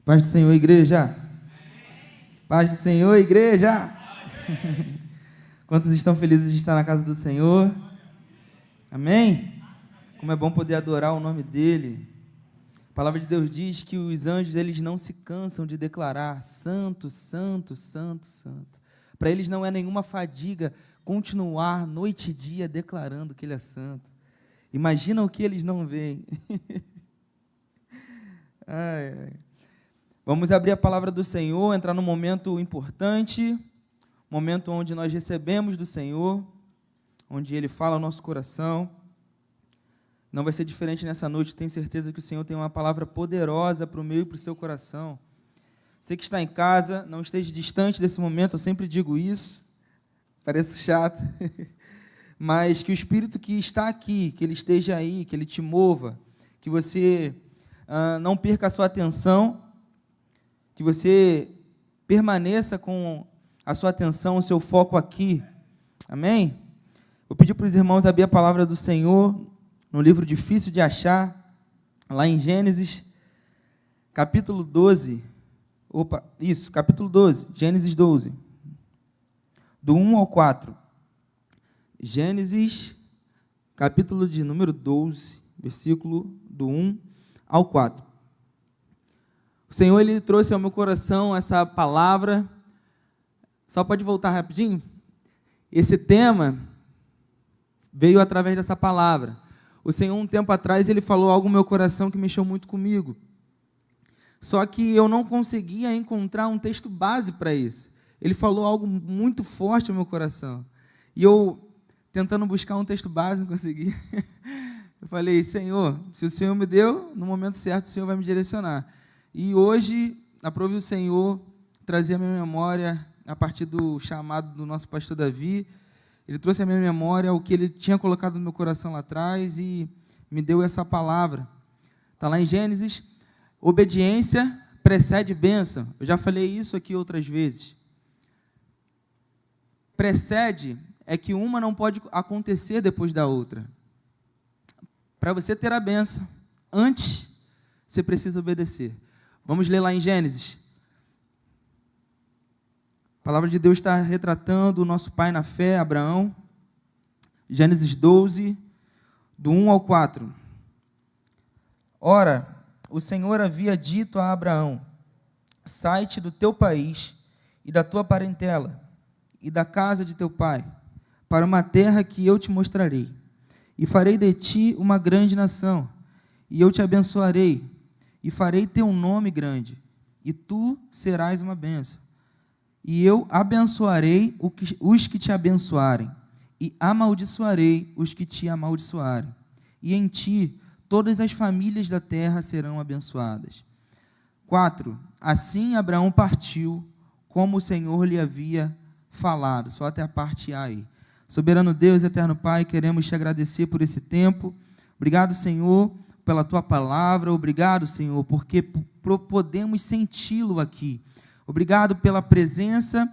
Paz do Senhor, igreja. Paz do Senhor, igreja. Quantos estão felizes de estar na casa do Senhor? Amém? Como é bom poder adorar o nome dEle. A palavra de Deus diz que os anjos, eles não se cansam de declarar santo, santo, santo, santo. Para eles não é nenhuma fadiga continuar noite e dia declarando que Ele é santo. Imagina o que eles não veem. Ai, ai. Vamos abrir a palavra do Senhor, entrar num momento importante, momento onde nós recebemos do Senhor, onde Ele fala ao nosso coração. Não vai ser diferente nessa noite, tenho certeza que o Senhor tem uma palavra poderosa para o meu e para o seu coração. Você que está em casa, não esteja distante desse momento, eu sempre digo isso, parece chato, mas que o Espírito que está aqui, que Ele esteja aí, que Ele te mova, que você não perca a sua atenção, que você permaneça com a sua atenção, o seu foco aqui, amém? Vou pedir para os irmãos abrir a palavra do Senhor, no livro difícil de achar, lá em Gênesis, capítulo 12, capítulo 12, Gênesis 12, do 1 ao 4, Gênesis, capítulo de número 12, versículo do 1 ao 4. O Senhor, Ele trouxe ao meu coração essa palavra. Só pode voltar rapidinho? Esse tema veio através dessa palavra. O Senhor, um tempo atrás, Ele falou algo no meu coração que mexeu muito comigo. Só que eu não conseguia encontrar um texto base para isso. Ele falou algo muito forte ao meu coração. E eu, tentando buscar um texto base, não consegui. Eu falei, Senhor, se o Senhor me deu, no momento certo, o Senhor vai me direcionar. E hoje, aprove o Senhor trazer à minha memória, a partir do chamado do nosso pastor Davi, ele trouxe à minha memória o que ele tinha colocado no meu coração lá atrás e me deu essa palavra. Está lá em Gênesis, obediência precede bênção. Eu já falei isso aqui outras vezes. Precede é que uma não pode acontecer depois da outra. Para você ter a bênção, antes você precisa obedecer. Vamos ler lá em Gênesis. A palavra de Deus está retratando o nosso pai na fé, Abraão. Gênesis 12, do 1 ao 4. Ora, o Senhor havia dito a Abraão: sai-te do teu país e da tua parentela e da casa de teu pai, para uma terra que eu te mostrarei. E farei de ti uma grande nação, e eu te abençoarei, e farei teu nome grande, e tu serás uma bênção. E eu abençoarei os que te abençoarem, e amaldiçoarei os que te amaldiçoarem. E em ti todas as famílias da terra serão abençoadas. 4. Assim Abraão partiu, como o Senhor lhe havia falado. Só até a parte A aí. Soberano Deus, eterno Pai, queremos te agradecer por esse tempo. Obrigado, Senhor, pela tua palavra. Obrigado, Senhor, porque podemos senti-lo aqui. Obrigado pela presença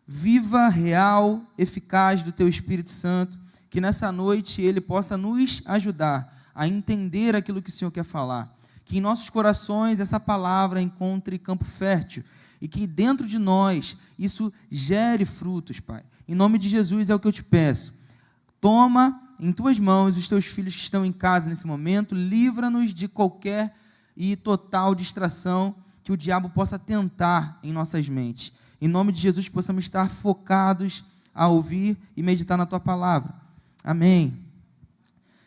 viva, real, eficaz do teu Espírito Santo, que nessa noite ele possa nos ajudar a entender aquilo que o Senhor quer falar. Que em nossos corações essa palavra encontre campo fértil e que dentro de nós isso gere frutos, Pai. Em nome de Jesus é o que eu te peço. Toma em tuas mãos os teus filhos que estão em casa nesse momento, livra-nos de qualquer e total distração que o diabo possa tentar em nossas mentes. Em nome de Jesus, que possamos estar focados a ouvir e meditar na tua palavra. Amém.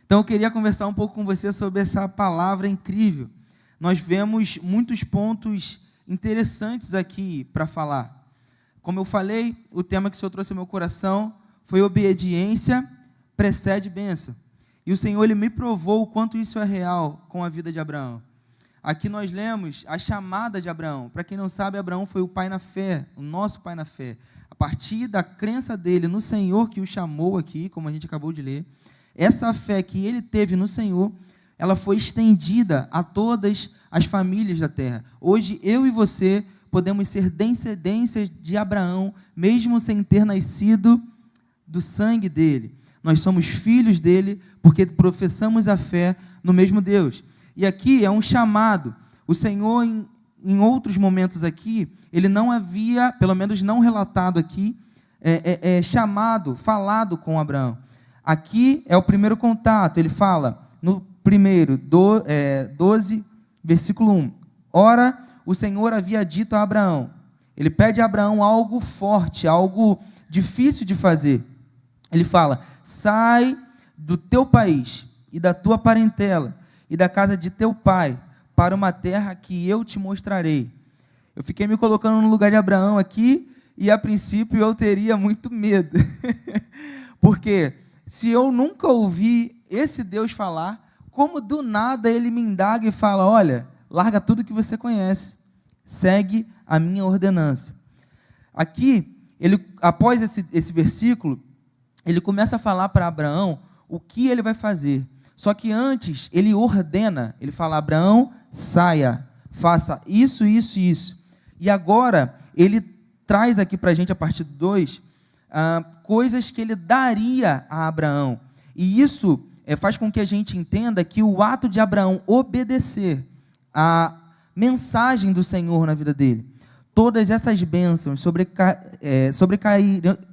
Então, eu queria conversar um pouco com você sobre essa palavra incrível. Nós vemos muitos pontos interessantes aqui para falar. Como eu falei, o tema que o Senhor trouxe ao meu coração foi obediência precede bênção. E o Senhor, Ele me provou o quanto isso é real com a vida de Abraão. Aqui nós lemos a chamada de Abraão. Para quem não sabe, Abraão foi o pai na fé, o nosso pai na fé. A partir da crença dele no Senhor que o chamou aqui, como a gente acabou de ler, essa fé que ele teve no Senhor, ela foi estendida a todas as famílias da terra. Hoje, eu e você podemos ser descendências de Abraão, mesmo sem ter nascido do sangue dele. Nós somos filhos dele porque professamos a fé no mesmo Deus. E aqui é um chamado. O Senhor, em outros momentos aqui, ele não havia, pelo menos não relatado aqui, falado com Abraão. Aqui é o primeiro contato, ele fala, no primeiro, 12, versículo 1. Ora, o Senhor havia dito a Abraão, ele pede a Abraão algo forte, algo difícil de fazer. Ele fala, sai do teu país e da tua parentela e da casa de teu pai, para uma terra que eu te mostrarei. Eu fiquei me colocando no lugar de Abraão aqui, e a princípio eu teria muito medo. Porque se eu nunca ouvi esse Deus falar, como do nada ele me indaga e fala, olha, larga tudo que você conhece, segue a minha ordenança. Aqui, após esse versículo, ele começa a falar para Abraão o que ele vai fazer. Só que antes, ele ordena, ele fala, Abraão, saia, faça isso, isso e isso. E agora, ele traz aqui para a gente, a partir do 2, coisas que ele daria a Abraão. E isso faz com que a gente entenda que o ato de Abraão obedecer a mensagem do Senhor na vida dele, todas essas bênçãos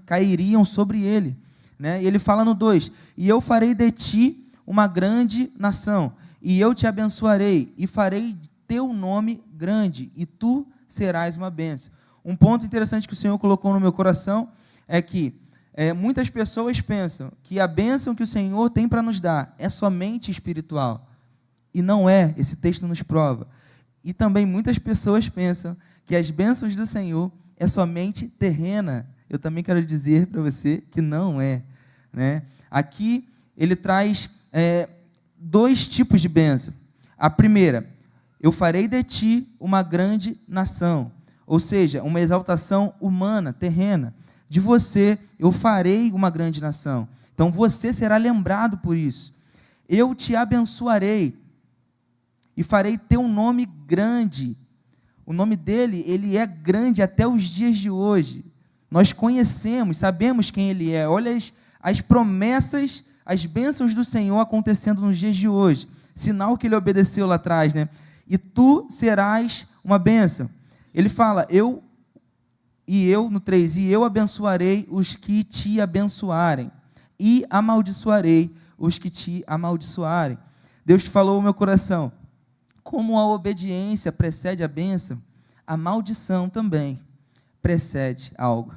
cairiam sobre ele. Né? E ele fala no 2, e eu farei de ti uma grande nação, e eu te abençoarei, e farei teu nome grande, e tu serás uma bênção. Um ponto interessante que o Senhor colocou no meu coração é que muitas pessoas pensam que a bênção que o Senhor tem para nos dar é somente espiritual, e não é, esse texto nos prova. E também muitas pessoas pensam que as bênçãos do Senhor é somente terrena. Eu também quero dizer para você que não é. Né? Aqui ele traz 2 tipos de bênção. A primeira, eu farei de ti uma grande nação, ou seja, uma exaltação humana, terrena. De você eu farei uma grande nação. Então você será lembrado por isso. Eu te abençoarei e farei teu nome grande. O nome dele, ele é grande até os dias de hoje. Nós conhecemos, sabemos quem ele é. Olha as promessas, as bênçãos do Senhor acontecendo nos dias de hoje. Sinal que ele obedeceu lá atrás, né? E tu serás uma bênção. Ele fala, no 3, e eu abençoarei os que te abençoarem, e amaldiçoarei os que te amaldiçoarem. Deus falou ao meu coração, como a obediência precede a bênção, a maldição também precede algo,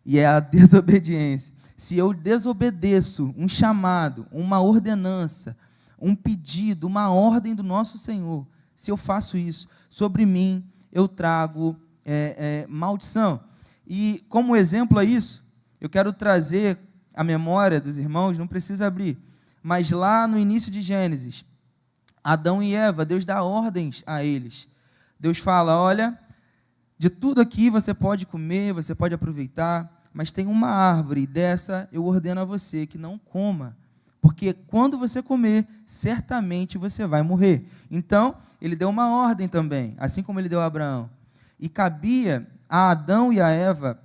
e é a desobediência. Se eu desobedeço um chamado, uma ordenança, um pedido, uma ordem do nosso Senhor, se eu faço isso, sobre mim eu trago maldição. E como exemplo a isso, eu quero trazer a memória dos irmãos, não precisa abrir, mas lá no início de Gênesis, Adão e Eva, Deus dá ordens a eles. Deus fala, olha, de tudo aqui você pode comer, você pode aproveitar, mas tem uma árvore, dessa eu ordeno a você que não coma, porque quando você comer, certamente você vai morrer. Então, ele deu uma ordem também, assim como ele deu a Abraão. E cabia a Adão e a Eva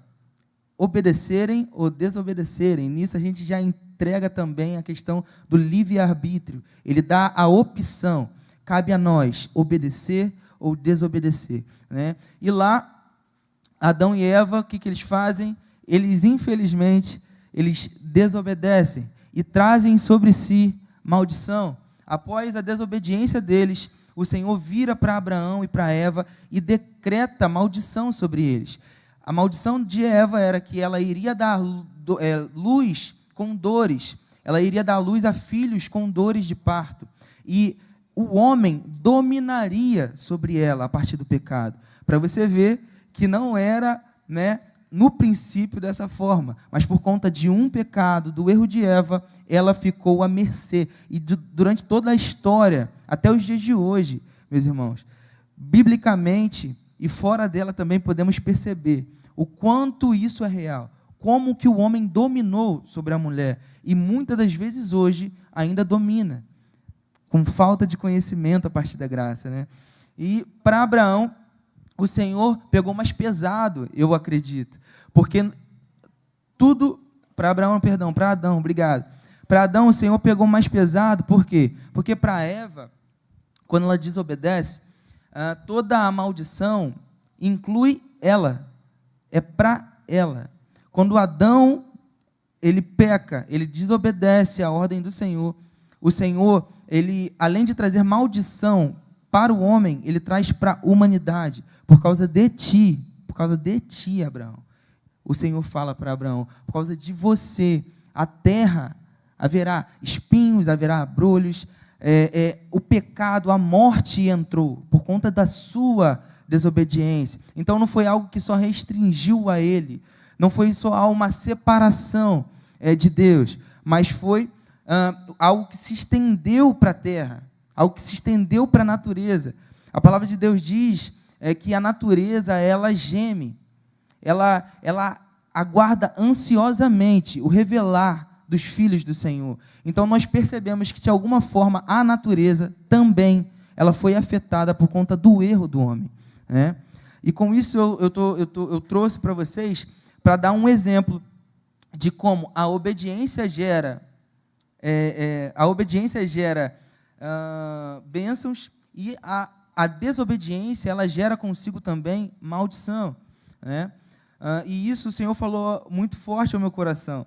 obedecerem ou desobedecerem. Nisso a gente já entrega também a questão do livre-arbítrio. Ele dá a opção. Cabe a nós obedecer ou desobedecer. Né? E lá, Adão e Eva, o que eles fazem? Eles, infelizmente, eles desobedecem e trazem sobre si maldição. Após a desobediência deles, o Senhor vira para Abraão e para Eva e decreta maldição sobre eles. A maldição de Eva era que ela iria dar luz com dores, ela iria dar luz a filhos com dores de parto, e o homem dominaria sobre ela a partir do pecado. Para você ver que não era, no princípio dessa forma, mas por conta de um pecado, do erro de Eva, ela ficou à mercê. E durante toda a história, até os dias de hoje, meus irmãos, biblicamente e fora dela também podemos perceber o quanto isso é real, como que o homem dominou sobre a mulher, e muitas das vezes hoje ainda domina, com falta de conhecimento a partir da graça. Né? E para Abraão, o Senhor pegou mais pesado, eu acredito, porque tudo, para Adão, obrigado. Para Adão, o Senhor pegou mais pesado, por quê? Porque para Eva, quando ela desobedece, toda a maldição inclui ela, é para ela. Quando Adão, ele peca, ele desobedece à ordem do Senhor, o Senhor, ele, além de trazer maldição para o homem, ele traz para a humanidade, por causa de ti, Abraão. O Senhor fala para Abraão, por causa de você, a terra, haverá espinhos, haverá abrolhos, o pecado, a morte entrou, por conta da sua desobediência. Então não foi algo que só restringiu a ele, não foi só uma separação de Deus, mas foi algo que se estendeu para a terra, algo que se estendeu para a natureza. A palavra de Deus diz que a natureza, ela geme, ela aguarda ansiosamente o revelar dos filhos do Senhor. Então nós percebemos que de alguma forma a natureza também ela foi afetada por conta do erro do homem, né? E com isso eu trouxe para vocês para dar um exemplo de como a obediência gera bênçãos e a desobediência ela gera consigo também maldição, né? E isso o Senhor falou muito forte ao meu coração.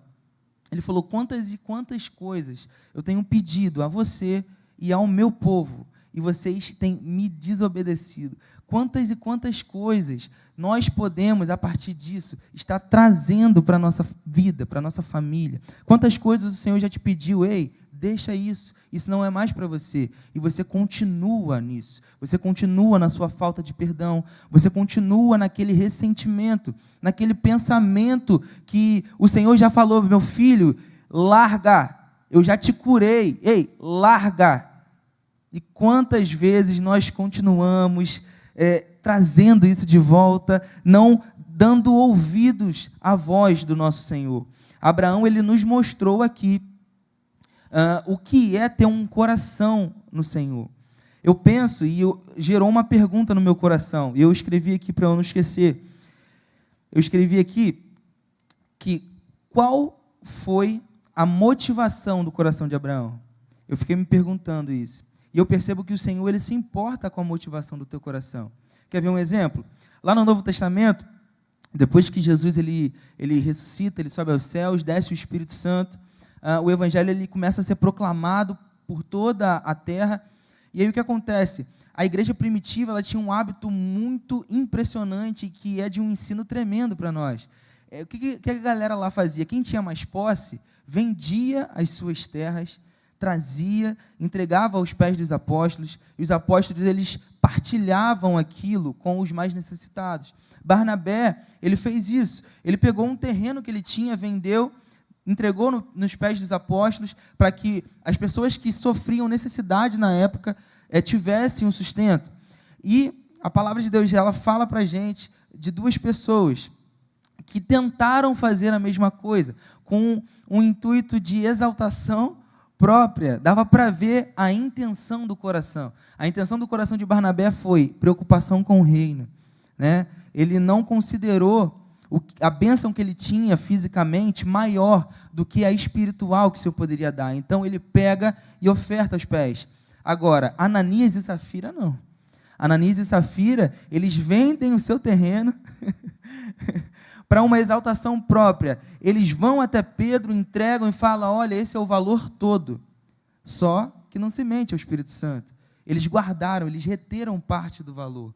Ele falou, quantas e quantas coisas eu tenho pedido a você e ao meu povo, e vocês têm me desobedecido. Quantas e quantas coisas nós podemos, a partir disso, estar trazendo para a nossa vida, para a nossa família. Quantas coisas o Senhor já te pediu, ei, deixa isso não é mais para você. E você continua nisso, você continua na sua falta de perdão, você continua naquele ressentimento, naquele pensamento que o Senhor já falou, meu filho, larga, eu já te curei, ei, larga. E quantas vezes nós continuamos trazendo isso de volta, não dando ouvidos à voz do nosso Senhor. Abraão, ele nos mostrou aqui o que é ter um coração no Senhor. Eu penso, gerou uma pergunta no meu coração, e eu escrevi aqui para eu não esquecer. Eu escrevi aqui que qual foi a motivação do coração de Abraão? Eu fiquei me perguntando isso. E eu percebo que o Senhor, ele se importa com a motivação do teu coração. Quer ver um exemplo? Lá no Novo Testamento, depois que Jesus ele ressuscita, ele sobe aos céus, desce o Espírito Santo, o Evangelho ele começa a ser proclamado por toda a terra. E aí o que acontece? A igreja primitiva ela tinha um hábito muito impressionante, que é de um ensino tremendo para nós. O que a galera lá fazia? Quem tinha mais posse, vendia as suas terras, trazia, entregava aos pés dos apóstolos, e os apóstolos eles partilhavam aquilo com os mais necessitados. Barnabé, ele fez isso, ele pegou um terreno que ele tinha, vendeu, entregou nos pés dos apóstolos, para que as pessoas que sofriam necessidade na época tivessem um sustento. E a palavra de Deus ela fala para a gente de duas pessoas que tentaram fazer a mesma coisa, com um intuito de exaltação própria. Dava para ver a intenção do coração. A intenção do coração de Barnabé foi preocupação com o reino, né? Ele não considerou a bênção que ele tinha fisicamente maior do que a espiritual que o Senhor poderia dar. Então ele pega e oferta aos pés. Agora, Ananias e Safira não. Ananias e Safira, eles vendem o seu terreno para uma exaltação própria. Eles vão até Pedro, entregam e falam, olha, esse é o valor todo. Só que não se mente ao Espírito Santo. Eles guardaram, eles reteram parte do valor.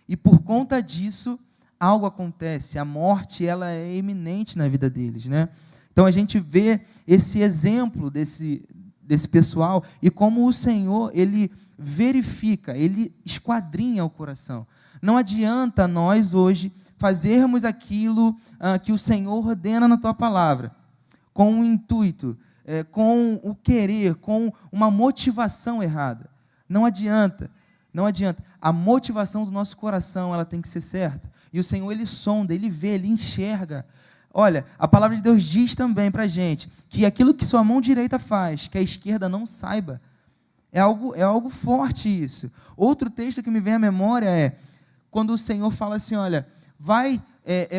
E por conta disso, algo acontece. A morte ela é iminente na vida deles, né? Então a gente vê esse exemplo desse pessoal e como o Senhor, ele verifica, ele esquadrinha o coração. Não adianta nós hoje fazermos aquilo que o Senhor ordena na tua palavra, com um intuito, com o querer, com uma motivação errada. Não adianta, não adianta. A motivação do nosso coração, ela tem que ser certa. E o Senhor, ele sonda, ele vê, ele enxerga. Olha, a palavra de Deus diz também para a gente que aquilo que sua mão direita faz, que a esquerda não saiba. É algo forte isso. Outro texto que me vem à memória é quando o Senhor fala assim, olha, vai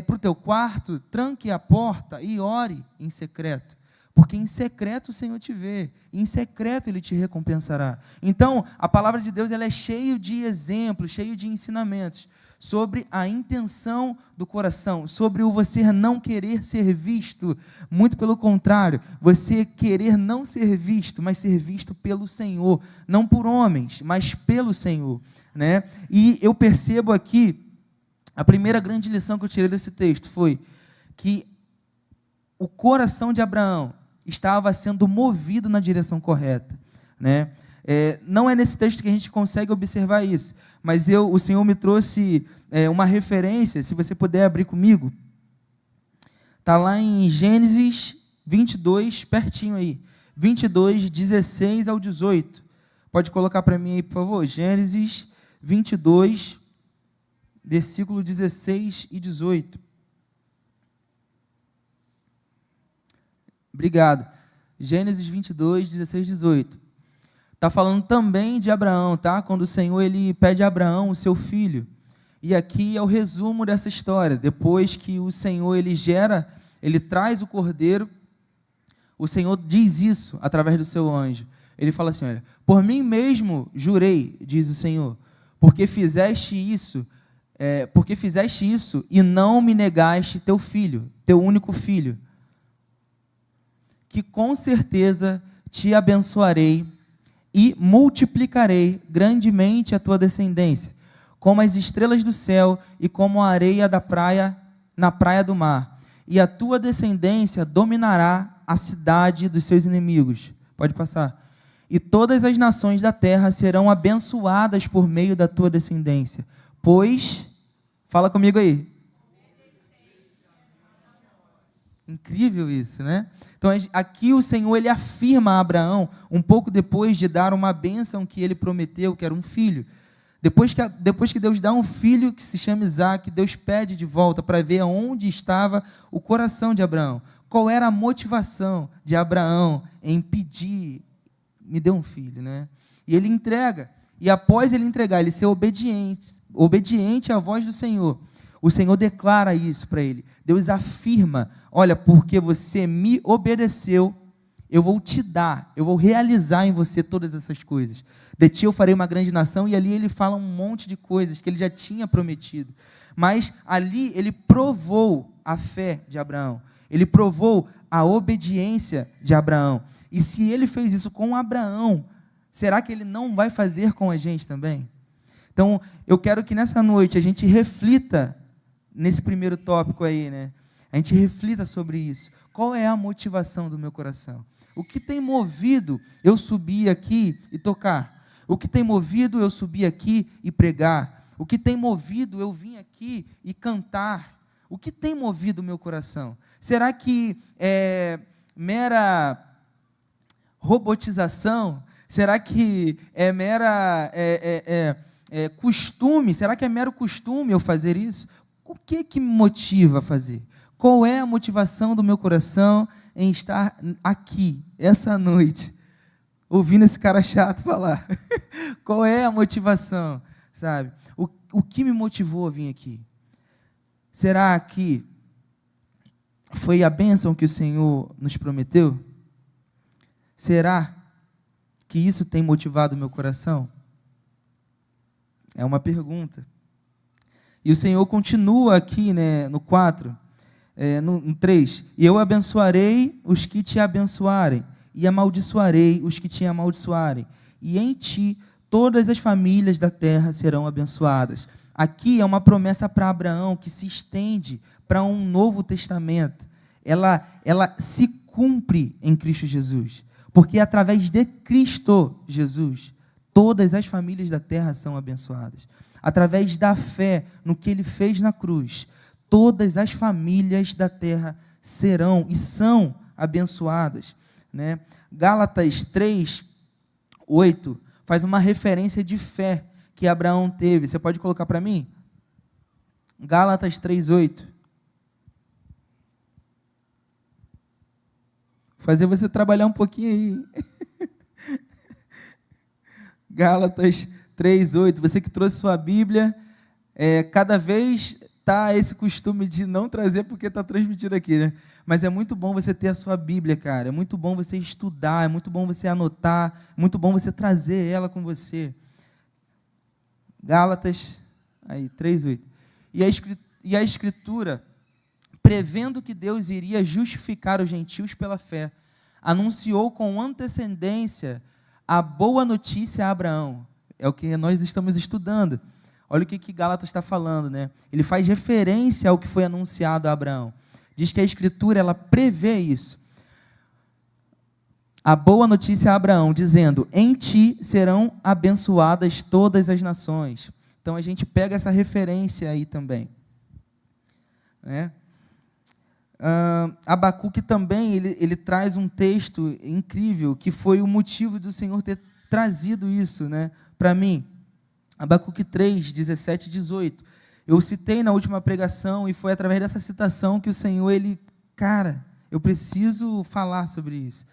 para o teu quarto, tranque a porta e ore em secreto. Porque em secreto o Senhor te vê, e em secreto Ele te recompensará. Então, a palavra de Deus ela é cheia de exemplos, cheia de ensinamentos sobre a intenção do coração, sobre o você não querer ser visto, muito pelo contrário, você querer não ser visto, mas ser visto pelo Senhor, não por homens, mas pelo Senhor, né? E eu percebo aqui, a primeira grande lição que eu tirei desse texto foi que o coração de Abraão estava sendo movido na direção correta, né? Não é nesse texto que a gente consegue observar isso, mas o Senhor me trouxe uma referência, se você puder abrir comigo, está lá em Gênesis 22, pertinho aí, 22, 16 ao 18, pode colocar para mim aí, por favor, Gênesis 22, versículo 16 e 18. Obrigado. Gênesis 22, 16 e 18. Está falando também de Abraão, tá? Quando o Senhor ele pede a Abraão o seu filho. E aqui é o resumo dessa história. Depois que o Senhor ele traz o cordeiro, o Senhor diz isso através do seu anjo. Ele fala assim, olha, por mim mesmo jurei, diz o Senhor, porque fizeste isso e não me negaste teu filho, teu único filho, que com certeza te abençoarei e multiplicarei grandemente a tua descendência, como as estrelas do céu e como a areia da praia, na praia do mar. E a tua descendência dominará a cidade dos seus inimigos. Pode passar. E todas as nações da terra serão abençoadas por meio da tua descendência. Pois, fala comigo aí. Incrível isso, né? Então, aqui o Senhor, ele afirma a Abraão, um pouco depois de dar uma bênção que ele prometeu, que era um filho. Depois que Deus dá um filho que se chama Isaac, Deus pede de volta para ver onde estava o coração de Abraão. Qual era a motivação de Abraão em pedir, me dê um filho, né? E ele entrega. E após ele entregar, ele ser obediente à voz do Senhor, o Senhor declara isso para ele. Deus afirma, olha, porque você me obedeceu, eu vou te dar, eu vou realizar em você todas essas coisas. De ti eu farei uma grande nação, e ali ele fala um monte de coisas que ele já tinha prometido. Mas ali ele provou a fé de Abraão, ele provou a obediência de Abraão. E se ele fez isso com Abraão, será que ele não vai fazer com a gente também? Então, eu quero que nessa noite a gente reflita nesse primeiro tópico aí, né? A gente reflita sobre isso. Qual é a motivação do meu coração? O que tem movido eu subir aqui e tocar? O que tem movido eu subir aqui e pregar? O que tem movido eu vir aqui e cantar? O que tem movido o meu coração? Será que é mera robotização? Será que é mera costume? Será que é mero costume eu fazer isso? O que me motiva a fazer? Qual é a motivação do meu coração em estar aqui, essa noite, ouvindo esse cara chato falar? Qual é a motivação, sabe? O que me motivou a vir aqui? Será que foi a bênção que o Senhor nos prometeu? Será que isso tem motivado o meu coração? É uma pergunta. E o Senhor continua aqui, né, no 4, no 3. E eu abençoarei os que te abençoarem, e amaldiçoarei os que te amaldiçoarem. E em ti todas as famílias da terra serão abençoadas. Aqui é uma promessa para Abraão que se estende para um novo testamento. Ela se cumpre em Cristo Jesus. Porque através de Cristo Jesus, todas as famílias da terra são abençoadas. Através da fé no que Ele fez na cruz, todas as famílias da terra serão e são abençoadas, né? Gálatas 3, 8, faz uma referência de fé que Abraão teve. Você pode colocar para mim? Gálatas 3, 8. Fazer você trabalhar um pouquinho aí. Gálatas 3, 8. Você que trouxe sua Bíblia, cada vez tá esse costume de não trazer porque está transmitido aqui, né? Mas é muito bom você ter a sua Bíblia, cara. É muito bom você estudar, é muito bom você anotar, é muito bom você trazer ela com você. Gálatas, aí, 3:8. E a Escritura, prevendo que Deus iria justificar os gentios pela fé, anunciou com antecedência a boa notícia a Abraão. É o que nós estamos estudando. Olha o que Gálatas está falando, né? Ele faz referência ao que foi anunciado a Abraão. Diz que a Escritura, ela prevê isso. A boa notícia a Abraão, dizendo, em ti serão abençoadas todas as nações. Então, a gente pega essa referência aí também. Né? Abacuque também, ele traz um texto incrível, que foi o motivo do Senhor ter trazido isso, né, para mim. Abacuque 3, 17 e 18. Eu citei na última pregação e foi através dessa citação que o Senhor, eu preciso falar sobre isso.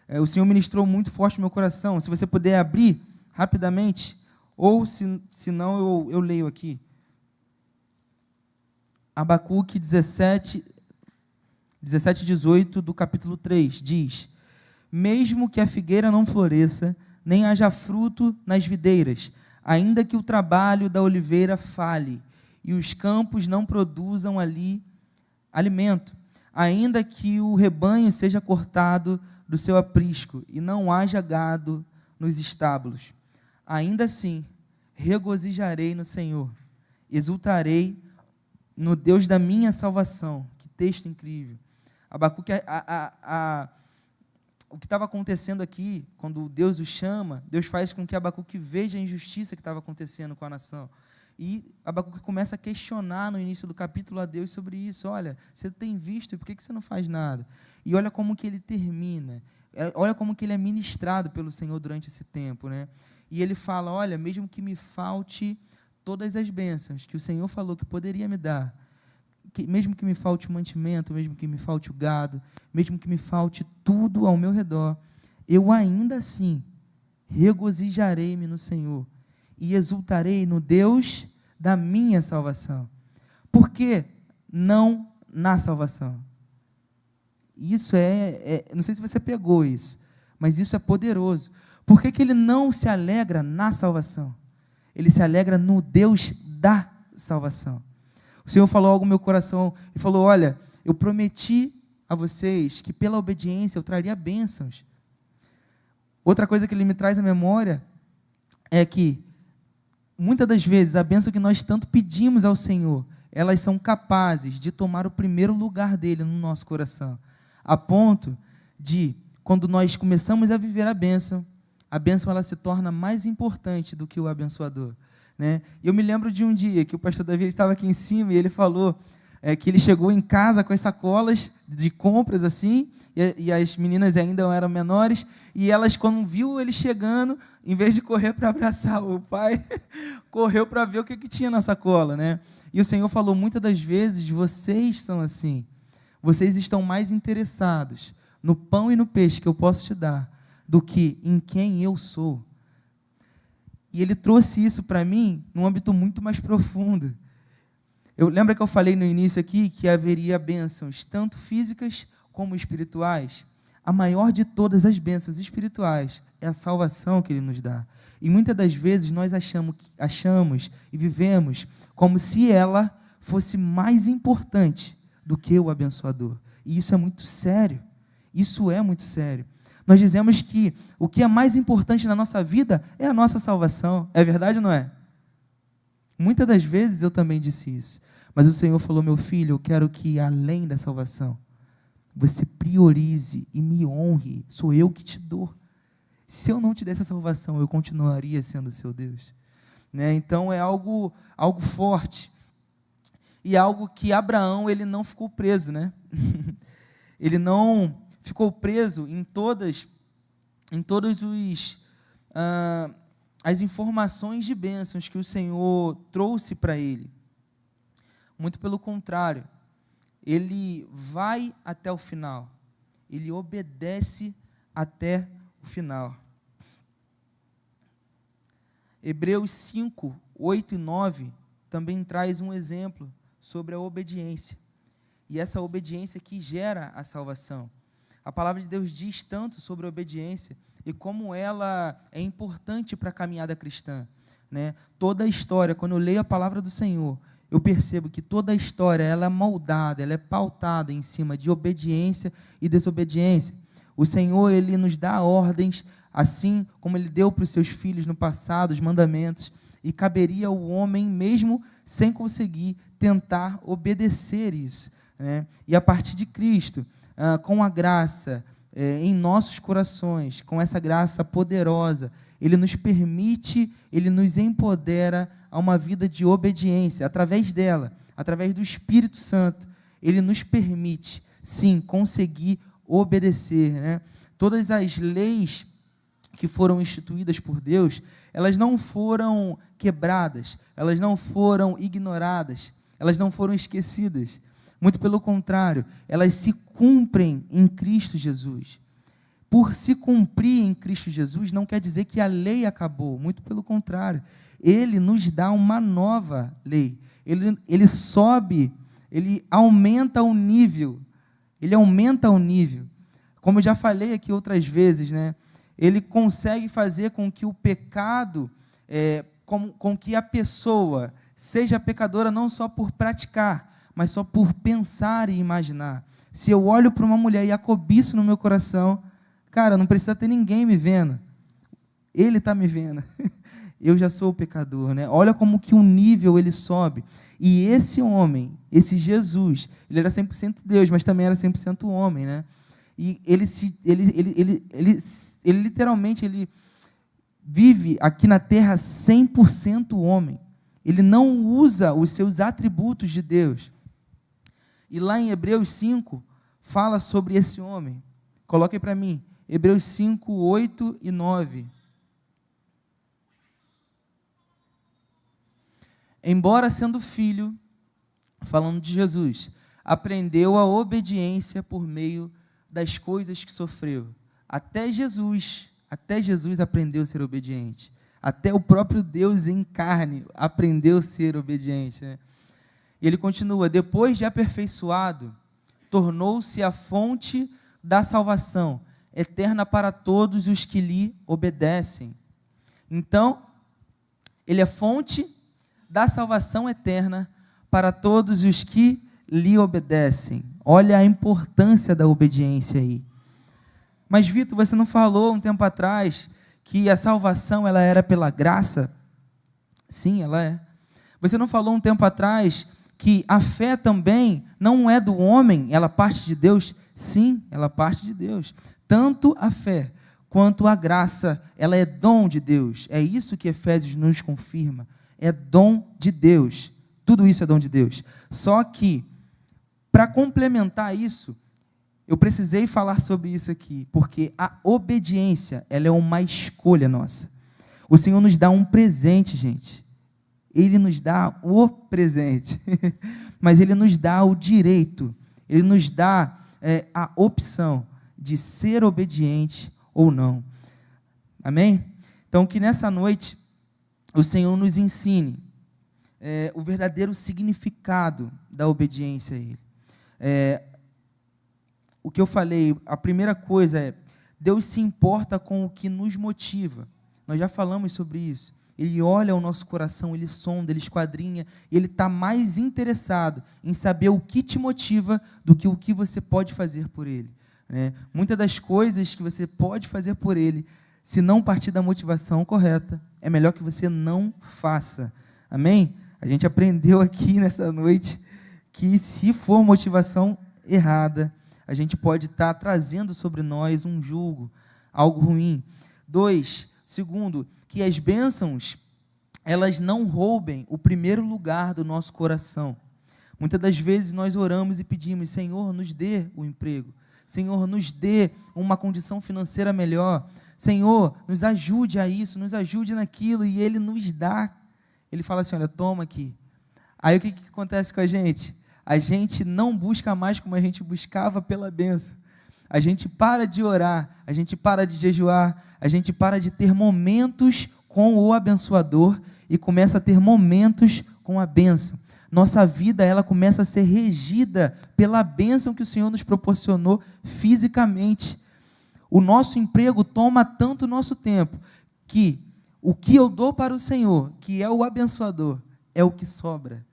O Senhor ministrou muito forte no meu coração. Se você puder abrir rapidamente, ou se não, eu leio aqui. Abacuque 17 e 18 do capítulo 3, diz: mesmo que a figueira não floresça, nem haja fruto nas videiras, ainda que o trabalho da oliveira falhe, e os campos não produzam ali alimento, ainda que o rebanho seja cortado do seu aprisco, e não haja gado nos estábulos, ainda assim regozijarei no Senhor, exultarei no Deus da minha salvação. Que texto incrível. Abacuque, o que estava acontecendo aqui, quando Deus o chama, Deus faz com que Abacuque veja a injustiça que estava acontecendo com a nação. E Abacuque começa a questionar no início do capítulo a Deus sobre isso. Olha, você tem visto, e por que você não faz nada? E olha como que ele termina, olha como que ele é ministrado pelo Senhor durante esse tempo, né? E ele fala, olha, mesmo que me falte todas as bênçãos que o Senhor falou que poderia me dar, mesmo que me falte o mantimento, mesmo que me falte o gado, mesmo que me falte tudo ao meu redor, eu ainda assim regozijarei-me no Senhor e exultarei no Deus da minha salvação. Por que não na salvação? Isso não sei se você pegou isso, mas isso é poderoso. Por que ele não se alegra na salvação? Ele se alegra no Deus da salvação. O Senhor falou algo no meu coração, e falou, olha, eu prometi a vocês que pela obediência eu traria bênçãos. Outra coisa que ele me traz à memória é que, muitas das vezes, a bênção que nós tanto pedimos ao Senhor, elas são capazes de tomar o primeiro lugar dele no nosso coração, a ponto de, quando nós começamos a viver a bênção ela se torna mais importante do que o abençoador. Né? E eu me lembro de um dia que o pastor Davi estava aqui em cima e ele falou que ele chegou em casa com as sacolas de compras assim, e as meninas ainda eram menores, e elas, quando viu ele chegando, em vez de correr para abraçar o pai, correu para ver o que tinha na sacola. Né? E o Senhor falou, muitas das vezes vocês são assim, vocês estão mais interessados no pão e no peixe que eu posso te dar, do que em quem eu sou. E ele trouxe isso para mim num âmbito muito mais profundo. Lembra que eu falei no início aqui que haveria bênçãos, tanto físicas como espirituais? A maior de todas as bênçãos espirituais é a salvação que ele nos dá. E muitas das vezes nós achamos e vivemos como se ela fosse mais importante do que o abençoador. E isso é muito sério. Isso é muito sério. Nós dizemos que o que é mais importante na nossa vida é a nossa salvação. É verdade ou não é? Muitas das vezes eu também disse isso. Mas o Senhor falou, meu filho, eu quero que além da salvação, você priorize e me honre. Sou eu que te dou. Se eu não te desse a salvação, eu continuaria sendo seu Deus. Né? Então é algo forte. E algo que Abraão, ele não ficou preso. Né? Ele não ficou preso em todas as informações de bênçãos que o Senhor trouxe para ele. Muito pelo contrário, ele vai até o final, ele obedece até o final. Hebreus 5, 8 e 9 também traz um exemplo sobre a obediência. E essa obediência que gera a salvação. A palavra de Deus diz tanto sobre a obediência e como ela é importante para a caminhada cristã, né? Toda a história, quando eu leio a palavra do Senhor, eu percebo que toda a história ela é moldada, ela é pautada em cima de obediência e desobediência. O Senhor, Ele nos dá ordens, assim como Ele deu para os seus filhos no passado, os mandamentos, e caberia ao homem, mesmo sem conseguir, tentar obedecer isso, né? E a partir de Cristo, com a graça em nossos corações, com essa graça poderosa, Ele nos permite, Ele nos empodera a uma vida de obediência. Através dela, através do Espírito Santo, Ele nos permite, sim, conseguir obedecer, né? Todas as leis que foram instituídas por Deus, elas não foram quebradas, elas não foram ignoradas, elas não foram esquecidas. Muito pelo contrário, elas se cumprem em Cristo Jesus. Por se cumprir em Cristo Jesus, não quer dizer que a lei acabou, muito pelo contrário. Ele nos dá uma nova lei. Ele sobe, ele aumenta o nível. Ele aumenta o nível. Como eu já falei aqui outras vezes, né? Ele consegue fazer com que o pecado, com que a pessoa seja pecadora não só por praticar, mas só por pensar e imaginar. Se eu olho para uma mulher e a cobiço no meu coração, cara, não precisa ter ninguém me vendo. Ele está me vendo. Eu já sou o pecador, né? Olha como que o nível ele sobe. E esse homem, esse Jesus, ele era 100% Deus, mas também era 100% homem, né? E ele literalmente ele vive aqui na terra 100% homem. Ele não usa os seus atributos de Deus. E lá em Hebreus 5, fala sobre esse homem. Coloque para mim, Hebreus 5, 8 e 9. Embora sendo filho, falando de Jesus, aprendeu a obediência por meio das coisas que sofreu. Até Jesus aprendeu a ser obediente. Até o próprio Deus em carne aprendeu a ser obediente, né? E ele continua, depois de aperfeiçoado, tornou-se a fonte da salvação, eterna para todos os que lhe obedecem. Então, ele é fonte da salvação eterna para todos os que lhe obedecem. Olha a importância da obediência aí. Mas, Vitor, você não falou um tempo atrás que a salvação ela era pela graça? Sim, ela é. Você não falou um tempo atrás que a fé também não é do homem, ela parte de Deus? Sim, ela parte de Deus. Tanto a fé quanto a graça, ela é dom de Deus. É isso que Efésios nos confirma. É dom de Deus. Tudo isso é dom de Deus. Só que, para complementar isso, eu precisei falar sobre isso aqui, porque a obediência, ela é uma escolha nossa. O Senhor nos dá um presente, gente. Ele nos dá o presente, mas Ele nos dá o direito, Ele nos dá a opção de ser obediente ou não. Amém? Então, que nessa noite o Senhor nos ensine o verdadeiro significado da obediência a Ele. O que eu falei, a primeira coisa é, Deus se importa com o que nos motiva. Nós já falamos sobre isso. Ele olha o nosso coração, Ele sonda, Ele esquadrinha, e Ele está mais interessado em saber o que te motiva do que o que você pode fazer por Ele, né? Muitas das coisas que você pode fazer por Ele, se não partir da motivação correta, é melhor que você não faça. Amém? A gente aprendeu aqui nessa noite que se for motivação errada, a gente pode estar trazendo sobre nós um jugo, algo ruim. Segundo, que as bênçãos, elas não roubem o primeiro lugar do nosso coração. Muitas das vezes nós oramos e pedimos, Senhor, nos dê o emprego. Senhor, nos dê uma condição financeira melhor. Senhor, nos ajude a isso, nos ajude naquilo, e Ele nos dá. Ele fala assim, olha, toma aqui. Aí o que acontece com a gente? A gente não busca mais como a gente buscava pela bênção. A gente para de orar, a gente para de jejuar, a gente para de ter momentos com o abençoador e começa a ter momentos com a bênção. nossa vida ela começa a ser regida pela bênção que o Senhor nos proporcionou fisicamente. O nosso emprego toma tanto nosso tempo que o que eu dou para o Senhor, que é o abençoador, é o que sobra.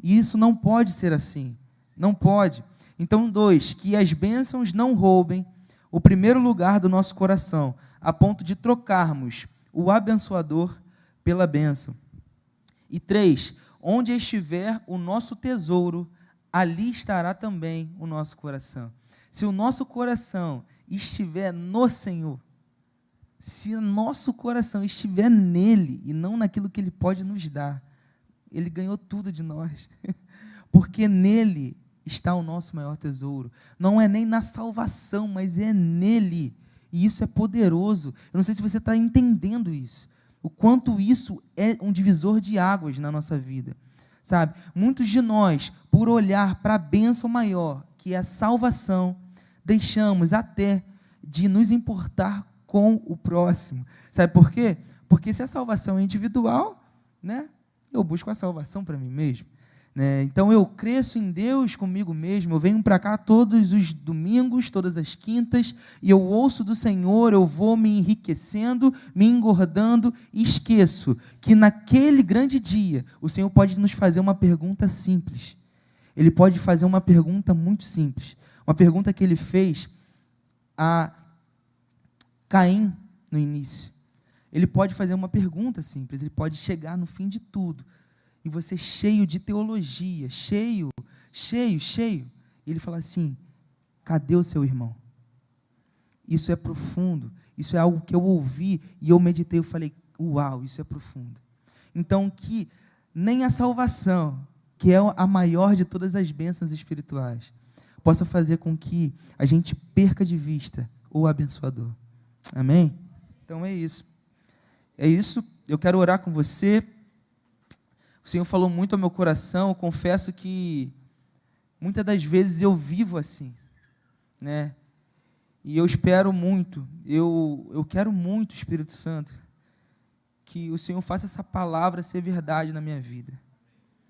E isso não pode ser assim. Não pode. Então, 2, que as bênçãos não roubem o primeiro lugar do nosso coração, a ponto de trocarmos o abençoador pela bênção. E 3, onde estiver o nosso tesouro, ali estará também o nosso coração. Se o nosso coração estiver no Senhor, se o nosso coração estiver nele e não naquilo que ele pode nos dar, ele ganhou tudo de nós. Porque nele está o nosso maior tesouro. Não é nem na salvação, mas é nele. E isso é poderoso. Eu não sei se você está entendendo isso. O quanto isso é um divisor de águas na nossa vida. Sabe? Muitos de nós, por olhar para a bênção maior, que é a salvação, deixamos até de nos importar com o próximo. Sabe por quê? Porque se a salvação é individual, né, eu busco a salvação para mim mesmo. Né? Então eu cresço em Deus comigo mesmo, eu venho para cá todos os domingos, todas as quintas, e eu ouço do Senhor, eu vou me enriquecendo, me engordando, e esqueço que naquele grande dia, o Senhor pode nos fazer uma pergunta simples. Ele pode fazer uma pergunta muito simples. Uma pergunta que ele fez a Caim no início. Ele pode fazer uma pergunta simples, ele pode chegar no fim de tudo, e você cheio de teologia, cheio, e ele fala assim, cadê o seu irmão? Isso é profundo, isso é algo que eu ouvi, e eu meditei, eu falei, uau, isso é profundo. Então, que nem a salvação, que é a maior de todas as bênçãos espirituais, possa fazer com que a gente perca de vista o abençoador. Amém? Então é isso. É isso, eu quero orar com você. O Senhor falou muito ao meu coração, eu confesso que muitas das vezes eu vivo assim, né? E eu espero muito, eu quero muito, Espírito Santo, que o Senhor faça essa palavra ser verdade na minha vida.